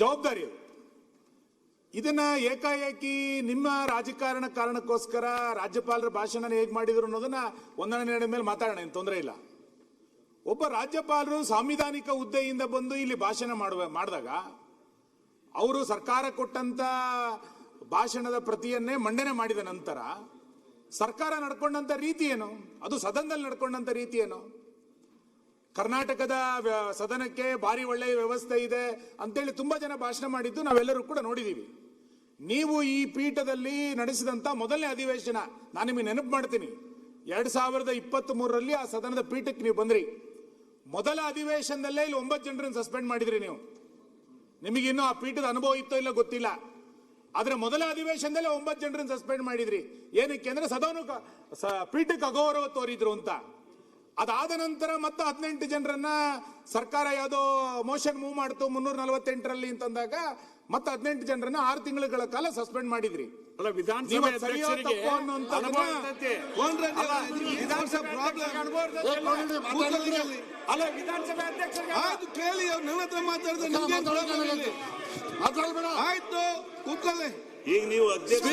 ಜವಾಬ್ದಾರಿ. ಇದನ್ನ ಏಕಾಏಕಿ ನಿಮ್ಮ ರಾಜಕಾರಣ ಕಾರಣಕ್ಕೋಸ್ಕರ ರಾಜ್ಯಪಾಲರ ಭಾಷಣ ಹೇಗೆ ಮಾಡಿದ್ರು ಅನ್ನೋದನ್ನ ಒಂದನೇ ಮೇಲೆ ಮಾತಾಡೋಣ, ಏನು ತೊಂದರೆ ಇಲ್ಲ. ಒಬ್ಬ ರಾಜ್ಯಪಾಲರು ಸಾಂವಿಧಾನಿಕ ಹುದ್ದೆಯಿಂದ ಬಂದು ಇಲ್ಲಿ ಭಾಷಣ ಮಾಡಿದಾಗ ಅವರು ಸರ್ಕಾರ ಕೊಟ್ಟಂತ ಭಾಷಣದ ಪ್ರತಿಯನ್ನೇ ಮಂಡನೆ ಮಾಡಿದ ನಂತರ ಸರ್ಕಾರ ನಡ್ಕೊಂಡಂತ ರೀತಿ ಏನು, ಅದು ಸದನದಲ್ಲಿ ನಡ್ಕೊಂಡಂತ ರೀತಿ ಏನು? ಕರ್ನಾಟಕದ ಸದನಕ್ಕೆ ಭಾರಿ ಒಳ್ಳೆಯ ವ್ಯವಸ್ಥೆ ಇದೆ ಅಂತೇಳಿ ತುಂಬಾ ಜನ ಭಾಷಣ ಮಾಡಿದ್ದು ನಾವೆಲ್ಲರೂ ಕೂಡ ನೋಡಿದೀವಿ. ನೀವು ಈ ಪೀಠದಲ್ಲಿ ನಡೆಸಿದಂತ ಮೊದಲನೇ ಅಧಿವೇಶನ ನಾನು ನಿಮಗೆ ನೆನಪು ಮಾಡ್ತೀನಿ, 2023ರಲ್ಲಿ ಆ ಸದನದ ಪೀಠಕ್ಕೆ ನೀವು ಬಂದ್ರಿ. ಮೊದಲ ಅಧಿವೇಶನದಲ್ಲೇ ಇಲ್ಲಿ 9 ಜನರನ್ನು ಸಸ್ಪೆಂಡ್ ಮಾಡಿದ್ರಿ ನೀವು. ನಿಮಗಿನ್ನೂ ಆ ಪೀಠದ ಅನುಭವ ಇತ್ತೋ ಇಲ್ಲ ಗೊತ್ತಿಲ್ಲ, ಆದ್ರೆ ಮೊದಲ ಅಧಿವೇಶನದಲ್ಲೇ 9 ಜನರನ್ನು ಸಸ್ಪೆಂಡ್ ಮಾಡಿದ್ರಿ. ಏನಕ್ಕೆ ಅಂದ್ರೆ ಸದನ ಪೀಠಕ್ಕೆ ಅಗೌರವ ತೋರಿದ್ರು ಅಂತ. ಅದಾದ ನಂತರ ಮತ್ತೆ 18 ಜನರನ್ನ ಸರ್ಕಾರ ಯಾವುದೋ ಮೋಷನ್ ಮೂವ್ ಮಾಡ್ತು 348ರಲ್ಲಿ ಅಂತಂದಾಗ ಮತ್ತೆ 18 ಜನರನ್ನ 6 ತಿಂಗಳ ಕಾಲ ಸಸ್ಪೆಂಡ್ ಮಾಡಿದ್ರಿ. ಅಲ್ಲ, ವಿಧಾನಸಭೆ ಅಧ್ಯಕ್ಷರಿಗೆ ಕೇಳಿ ನನ್ನ ಹತ್ರ ಮಾತಾಡಿದ್ರೆ ಆಯ್ತು ಕೂತ್ಕೊಳ್ಳಿ. ಈಗ ನೀವು ಅಧ್ಯಕ್ಷ